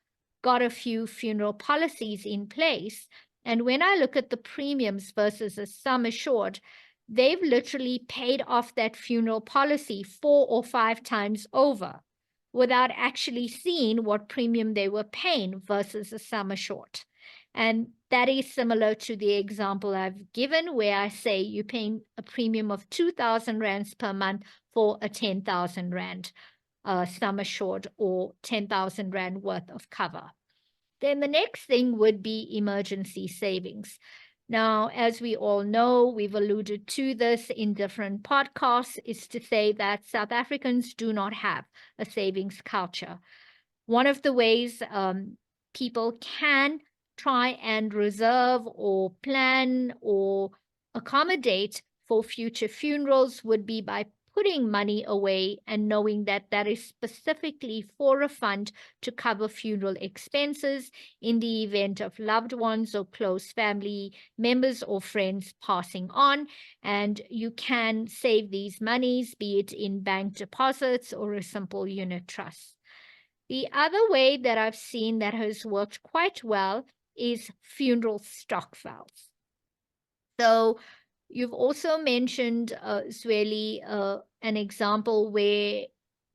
got a few funeral policies in place. And when I look at the premiums versus the sum assured, they've literally paid off that funeral policy 4 or 5 times over without actually seeing what premium they were paying versus the sum assured. And that is similar to the example I've given where I say you're paying a premium of 2,000 rands per month for a 10,000 rand sum assured or 10,000 rand worth of cover. Then the next thing would be emergency savings. Now, as we all know, we've alluded to this in different podcasts, is to say that South Africans do not have a savings culture. One of the ways people can try and reserve or plan or accommodate for future funerals would be by putting money away and knowing that that is specifically for a fund to cover funeral expenses in the event of loved ones or close family members or friends passing on. And you can save these monies, be it in bank deposits or a simple unit trust. The other way that I've seen that has worked quite well is funeral stokvels. So you've also mentioned, Zweli, an example where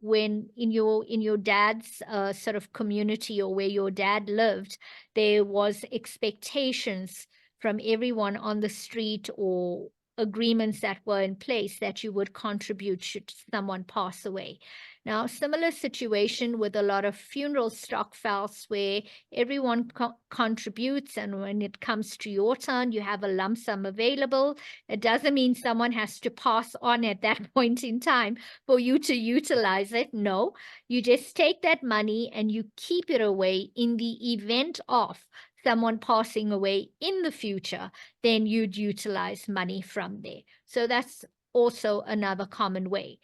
when in your dad's sort of community or where your dad lived, there was expectations from everyone on the street or agreements that were in place that you would contribute should someone pass away. Now, similar situation with a lot of funeral stokvels where everyone contributes, and when it comes to your turn, you have a lump sum available. It doesn't mean someone has to pass on at that point in time for you to utilize it. No, you just take that money and you keep it away in the event of someone passing away in the future, then you'd utilize money from there. So that's also another common way.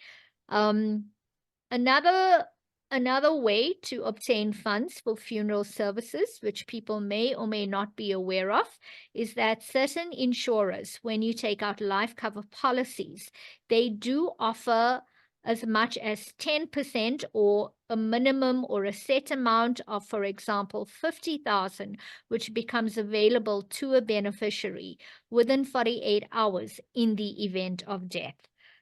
Another way to obtain funds for funeral services, which people may or may not be aware of, is that certain insurers, when you take out life cover policies, they do offer as much as 10% or a minimum or a set amount of, for example, 50,000, which becomes available to a beneficiary within 48 hours in the event of death.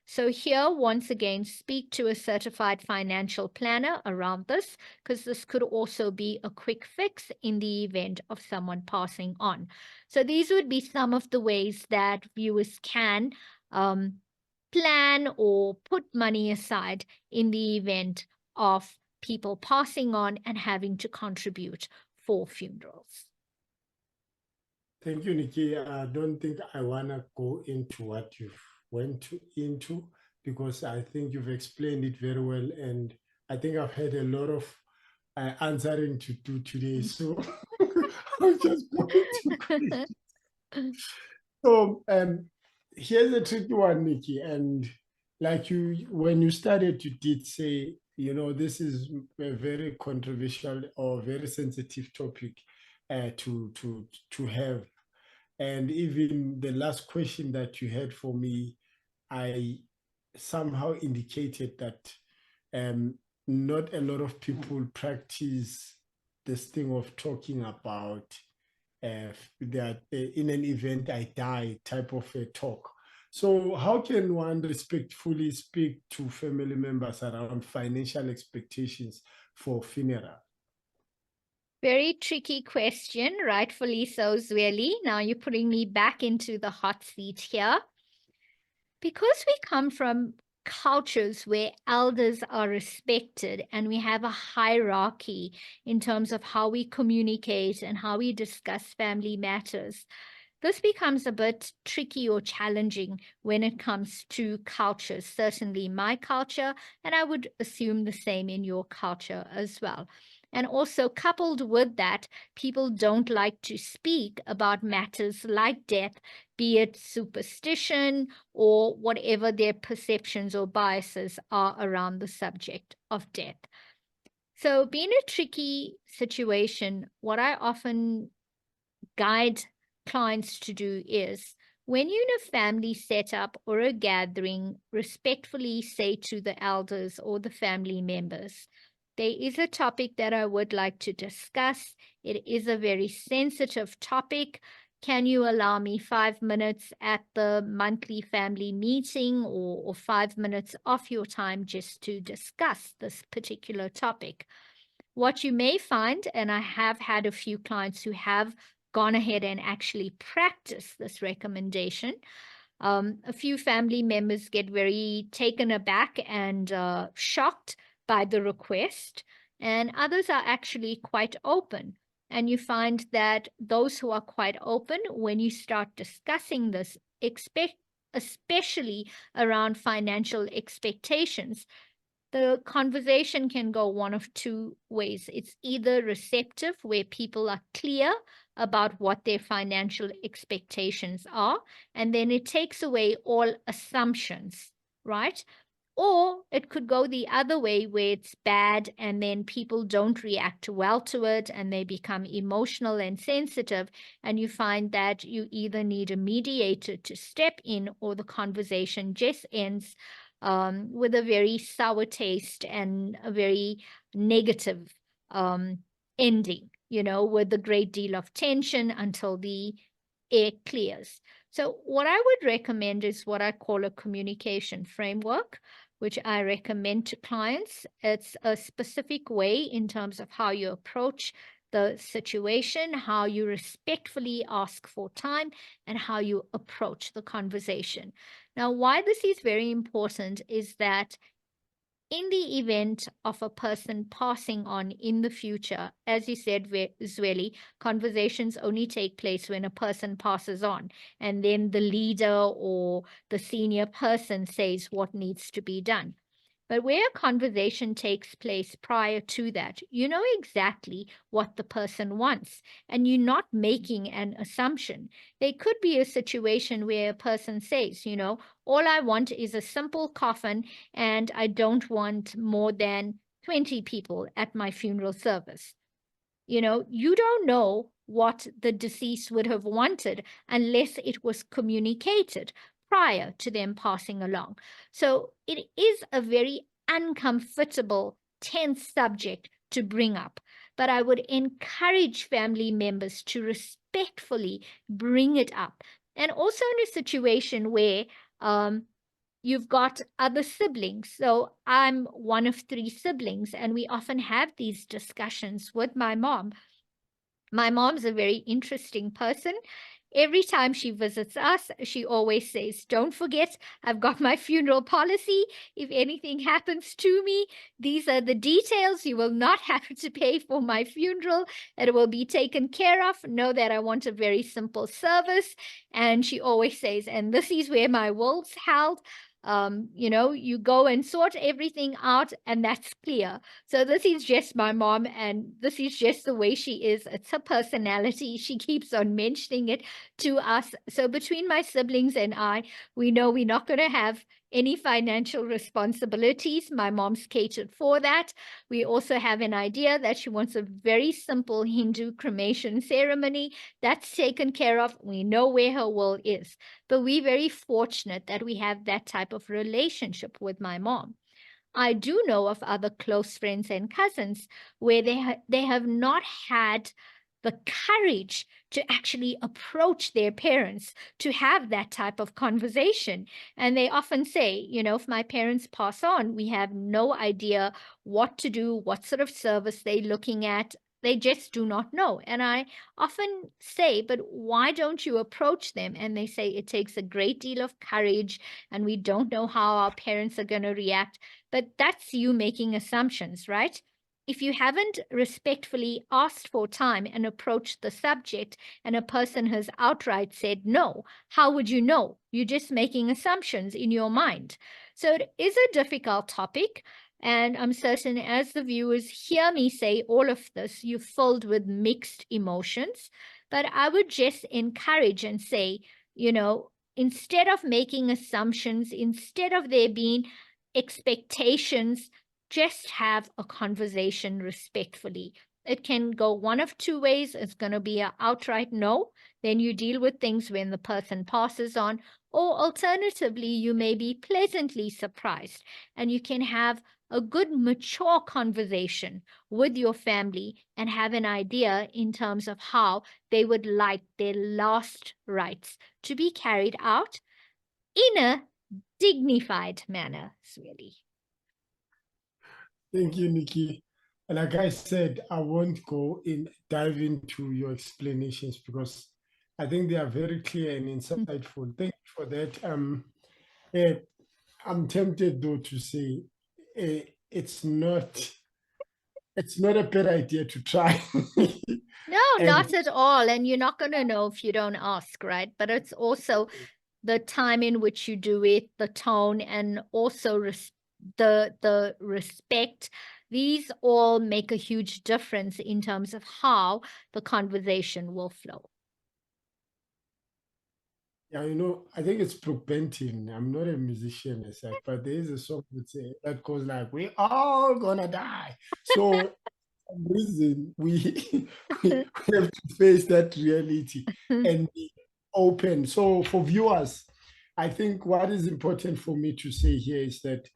So here, once again, speak to a certified financial planner around this, because this could also be a quick fix in the event of someone passing on. So these would be some of the ways that viewers can plan or put money aside in the event of people passing on and having to contribute for funerals. Thank you, Nikki. I don't think I want to go into what you've went into, because I think you've explained it very well, and I think I've had a lot of answering to do today, so I'll just go into questions. So here's a tricky one, Nikki, and like when you started, you did say, this is a very controversial or very sensitive topic to have. And even the last question that you had for me, I somehow indicated that not a lot of people practice this thing of talking about that in an event I die type of a talk. So how can one respectfully speak to family members around financial expectations for funeral? Very tricky question, rightfully so, Zweli. Now you're putting me back into the hot seat here. Because we come from cultures where elders are respected and we have a hierarchy in terms of how we communicate and how we discuss family matters, this becomes a bit tricky or challenging when it comes to cultures, certainly my culture, and I would assume the same in your culture as well. And also coupled with that, people don't like to speak about matters like death, be it superstition or whatever their perceptions or biases are around the subject of death. So being a tricky situation, what I often guide clients to do is, when you're in a family setup or a gathering, respectfully say to the elders or the family members, there is a topic that I would like to discuss. It is a very sensitive topic. Can you allow me 5 minutes at the monthly family meeting, or 5 minutes off your time just to discuss this particular topic? What you may find, and I have had a few clients who have gone ahead and actually practiced this recommendation, a few family members get very taken aback and shocked by the request, and others are actually quite open. And you find that those who are quite open, when you start discussing this, especially around financial expectations, the conversation can go one of two ways. It's either receptive, where people are clear about what their financial expectations are, and then it takes away all assumptions, right? Or it could go the other way, where it's bad and then people don't react well to it and they become emotional and sensitive, and you find that you either need a mediator to step in, or the conversation just ends with a very sour taste and a very negative ending, with a great deal of tension until the air clears. So what I would recommend is what I call a communication framework, which I recommend to clients. It's a specific way in terms of how you approach the situation, how you respectfully ask for time, and how you approach the conversation. Now, why this is very important is that in the event of a person passing on in the future, as you said, Zweli, conversations only take place when a person passes on, and then the leader or the senior person says what needs to be done. But where a conversation takes place prior to that, you know exactly what the person wants, and you're not making an assumption. There could be a situation where a person says, all I want is a simple coffin, and I don't want more than 20 people at my funeral service. You don't know what the deceased would have wanted unless it was communicated prior to them passing along. So it is a very uncomfortable, tense subject to bring up. But I would encourage family members to respectfully bring it up. And also in a situation where you've got other siblings. So I'm one of 3 siblings, and we often have these discussions with my mom. My mom's a very interesting person. Every time she visits us, she always says, don't forget, I've got my funeral policy. If anything happens to me, these are the details. You will not have to pay for my funeral. It will be taken care of. Know that I want a very simple service. And she always says, and this is where my will's held. You go and sort everything out, and that's clear. So this is just my mom, and this is just the way she is. It's her personality. She keeps on mentioning it to us. So between my siblings and I, we know we're not going to have any financial responsibilities. My mom's catered for that. We also have an idea that she wants a very simple Hindu cremation ceremony. That's taken care of. We know where her will is. But we're very fortunate that we have that type of relationship with my mom. I do know of other close friends and cousins where they have not had the courage to actually approach their parents to have that type of conversation. And they often say, if my parents pass on, we have no idea what to do, what sort of service they're looking at. They just do not know. And I often say, but why don't you approach them? And they say it takes a great deal of courage, and we don't know how our parents are going to react. But that's you making assumptions, right? If you haven't respectfully asked for time and approached the subject, and a person has outright said no, how would you know? You're just making assumptions in your mind. So it is a difficult topic. And I'm certain as the viewers hear me say all of this, you're filled with mixed emotions. But I would just encourage and say, instead of making assumptions, instead of there being expectations, just have a conversation respectfully. it can go one of two ways. It's going to be an outright no. Then you deal with things when the person passes on. Or alternatively, you may be pleasantly surprised and you can have a good, mature conversation with your family and have an idea in terms of how they would like their last rites to be carried out in a dignified manner, really. Thank you, Nikki. Like I said, I won't dive into your explanations because I think they are very clear and insightful. Thank you for that. Eh, I'm tempted though to say it's not a bad idea to try. No, And not at all. And you're not going to know if you don't ask, right? But it's also the time in which you do it, the tone, and also the respect. These all make a huge difference in terms of how the conversation will flow. yeah, I think it's Brooke Benton. I'm not a musician as such, but there is a song that goes like, "We all gonna die." So some reason we have to face that reality and be open. So for viewers, I think what is important for me to say here is that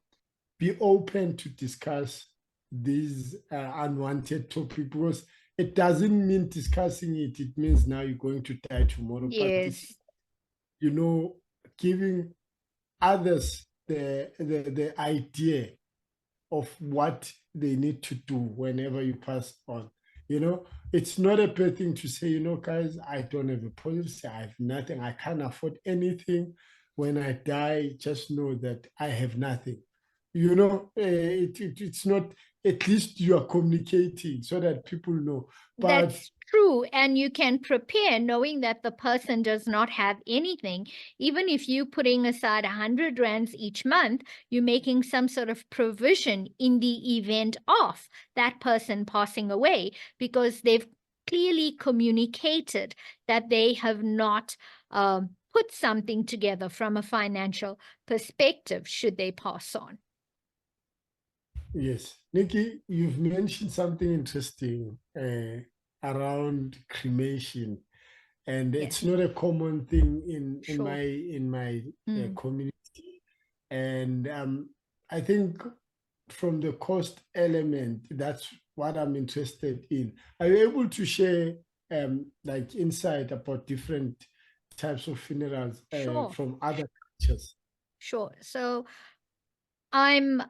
be open to discuss these unwanted topic because it doesn't mean discussing it. It means now you're going to die tomorrow. But it's, Yes. giving others the idea of what they need to do whenever you pass on. It's not a bad thing to say, guys, I don't have a policy, I have nothing, I can't afford anything. When I die, just know that I have nothing. It's not, at least you are communicating so that people know. But That's true. And you can prepare knowing that the person does not have anything. Even if you putting aside 100 rands each month, you're making some sort of provision in the event of that person passing away because they've clearly communicated that they have not put something together from a financial perspective should they pass on. yes, Nikki, you've mentioned something interesting around cremation, and it's Yes, not a common thing in sure. my Mm. community. And I think from the cost element, that's what I'm interested in. Are you able to share like insight about different types of funerals Sure, from other cultures? sure. So I'm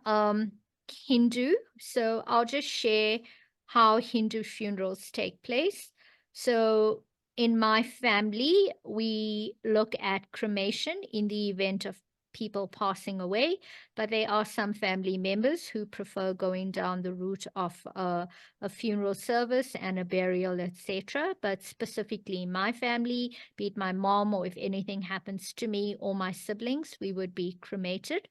Hindu, so I'll just share how Hindu funerals take place. So in my family, we look at cremation in the event of people passing away, but there are some family members who prefer going down the route of a funeral service and a burial, etc. But specifically in my family, be it my mom or if anything happens to me or my siblings, we would be cremated.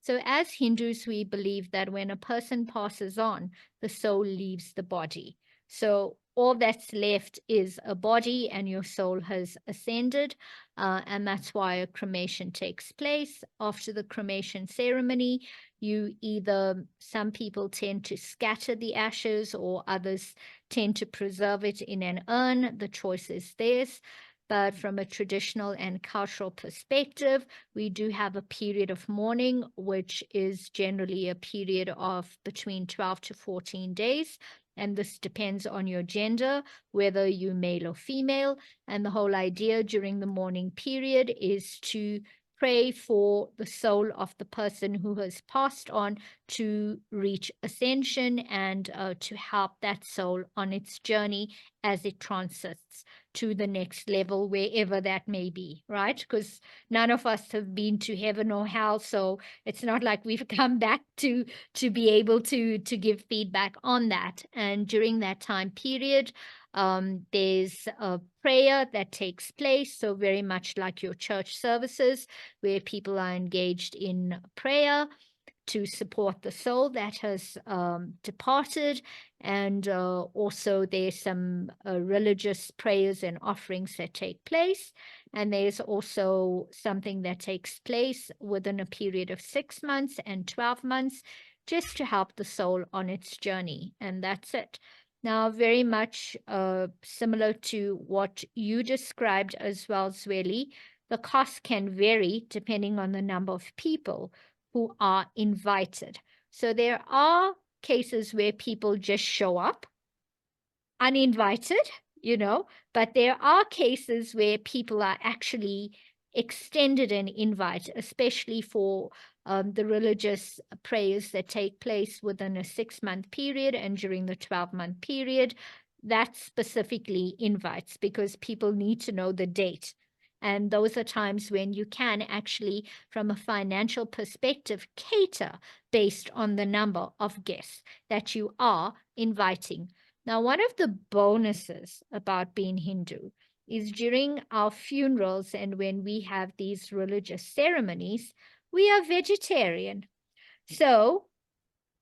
So, as Hindus, we believe that when a person passes on, the soul leaves the body. So, all that's left is a body, and your soul has ascended. And that's why a cremation takes place. After the cremation ceremony, some people tend to scatter the ashes, or others tend to preserve it in an urn. The choice is theirs. But from a traditional and cultural perspective, we do have a period of mourning, which is generally a period of between 12 to 14 days. And this depends on your gender, whether you're male or female. And the whole idea during the mourning period is to pray for the soul of the person who has passed on to reach ascension and to help that soul on its journey as it transits to the next level, wherever that may be, right? Because none of us have been to heaven or hell, so it's not like we've come back to be able to give feedback on that. And during that time period, there's a prayer that takes place, so very much like your church services, where people are engaged in prayer to support the soul that has departed. And also there's some religious prayers and offerings that take place. And there's also something that takes place within a period of 6 months and 12 months, just to help the soul on its journey. And that's it. Now, very much similar to what you described as well, Zweli, the cost can vary depending on the number of people who are invited. So there are cases where people just show up uninvited, but there are cases where people are actually extended an invite, especially for the religious prayers that take place within a 6-month period and during the 12-month period. That specifically invites because people need to know the date. And those are times when you can actually, from a financial perspective, cater based on the number of guests that you are inviting. Now, one of the bonuses about being Hindu is during our funerals and when we have these religious ceremonies, we are vegetarian. So,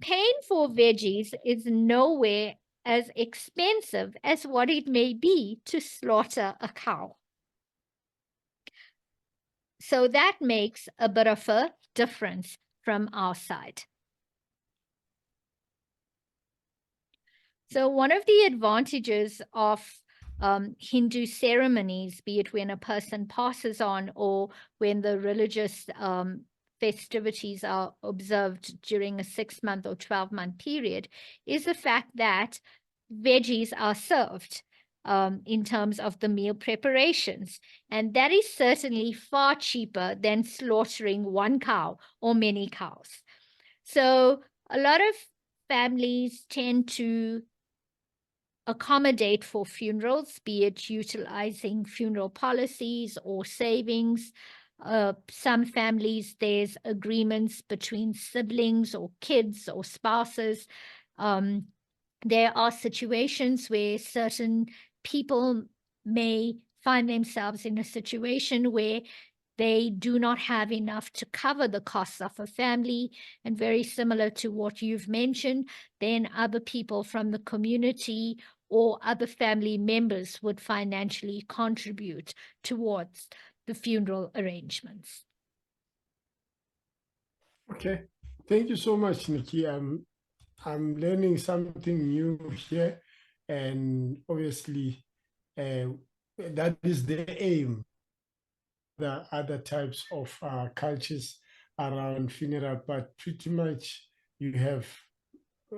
paying for veggies is nowhere as expensive as what it may be to slaughter a cow. So, that makes a bit of a difference from our side. So one of the advantages of Hindu ceremonies, be it when a person passes on or when the religious festivities are observed during a 6-month or 12-month period, is the fact that veggies are served in terms of the meal preparations. And that is certainly far cheaper than slaughtering one cow or many cows. So a lot of families tend to accommodate for funerals, be it utilizing funeral policies or savings. Some families, there's agreements between siblings or kids or spouses. There are situations where certain people may find themselves in a situation where they do not have enough to cover the costs of a family. And very similar to what you've mentioned, then other people from the community or other family members would financially contribute towards the funeral arrangements. Okay, thank you so much, Nikki. I'm learning something new here, and obviously, that is the aim. There are other types of cultures around funeral, but pretty much you have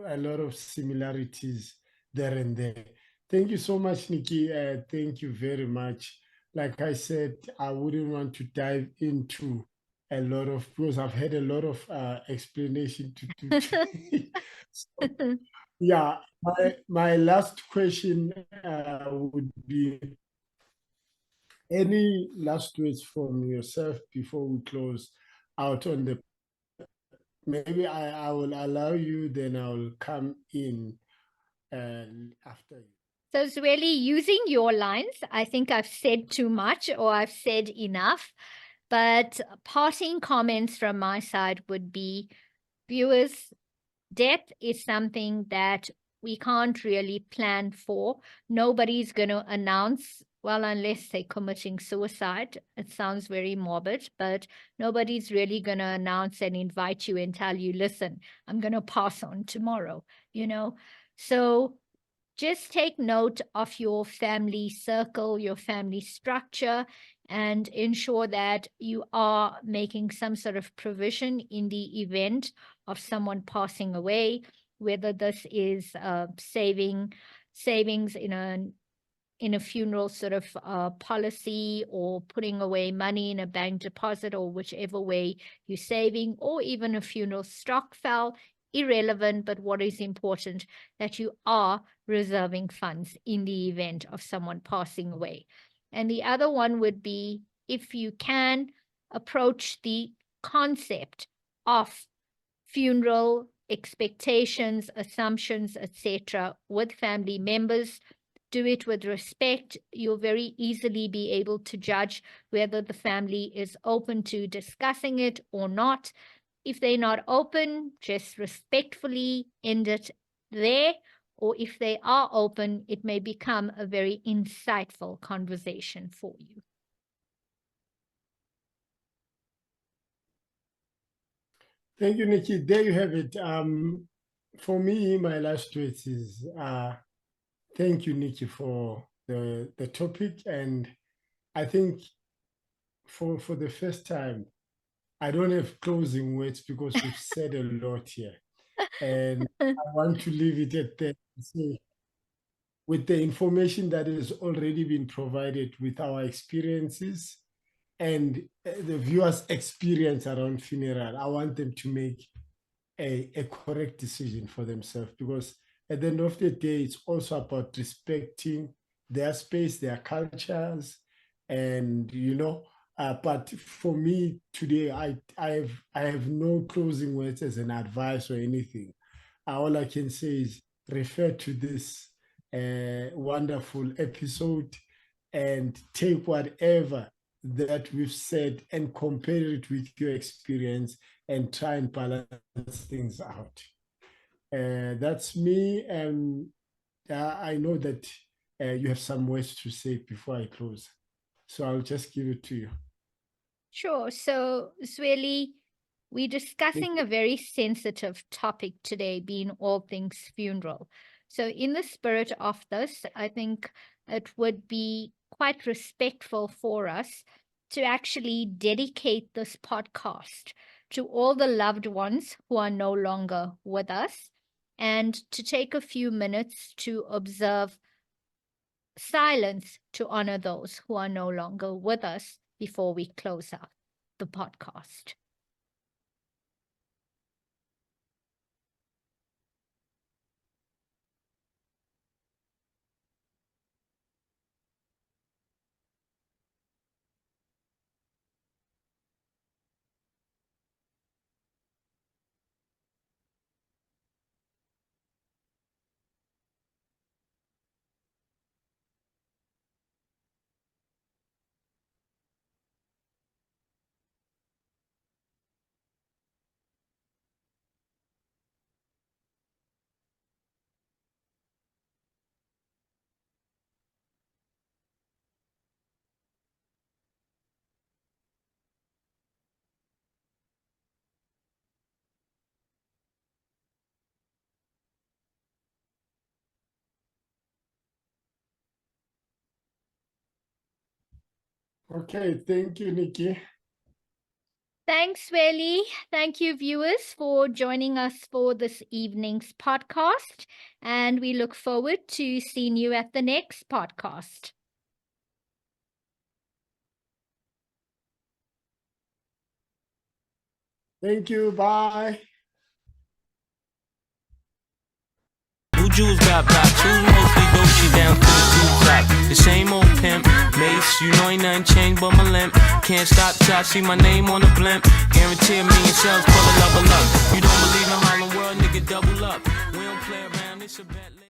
a lot of similarities there and there. Thank you so much, Nikki. Thank you very much. Like I said, I wouldn't want to dive into a lot of, because I've had a lot of explanation to so, yeah, my last question would be, any last words from yourself before we close out on the, maybe I will allow you, then I'll come in after you. So Zweli, using your lines, I think I've said too much or I've said enough, but parting comments from my side would be, viewers, death is something that we can't really plan for. Nobody's going to announce, well, unless they're committing suicide. It sounds very morbid, but nobody's really going to announce and invite you and tell you, listen, I'm going to pass on tomorrow, So just take note of your family circle, your family structure, and ensure that you are making some sort of provision in the event of someone passing away, whether this is savings in a funeral sort of policy, or putting away money in a bank deposit, or whichever way you're saving, or even a funeral stokvel. Irrelevant, but what is important, that you are reserving funds in the event of someone passing away. And the other one would be, if you can, approach the concept of funeral expectations, assumptions, etc., with family members. Do it with respect. You'll very easily be able to judge whether the family is open to discussing it or not. If they're not open, just respectfully end it there. Or if they are open, it may become a very insightful conversation for you. Thank you, Nikki. There you have it. For me, my last words is thank you, Nikki, for the topic. And I think for the first time, I don't have closing words because we've said a lot here. And I want to leave it at that. So with the information that has already been provided with our experiences and the viewers' experience around funeral, I want them to make a correct decision for themselves, because at the end of the day, it's also about respecting their space, their cultures, and but for me today, I have no closing words as an advice or anything. All I can say is refer to this wonderful episode and take whatever that we've said and compare it with your experience and try and balance things out. That's me. And I know that you have some words to say before I close. So I'll just give it to you. Sure. So, Zweli, we're discussing a very sensitive topic today, being all things funeral. So, in the spirit of this, I think it would be quite respectful for us to actually dedicate this podcast to all the loved ones who are no longer with us, and to take a few minutes to observe silence to honor those who are no longer with us before we close out the podcast. Okay, thank you, Nikki. Thanks, Zweli. Thank you, viewers, for joining us for this evening's podcast. And we look forward to seeing you at the next podcast. Thank you. Bye. Who Jews got back? Who's mostly Dolce down to the two top? The same old pimp, Mace, you know ain't nothing changed but my limp. Can't stop till I see my name on the blimp. Guarantee a million sales, pull a level up. You don't believe in Harlem World, nigga, double up. We don't play around, it's a bet.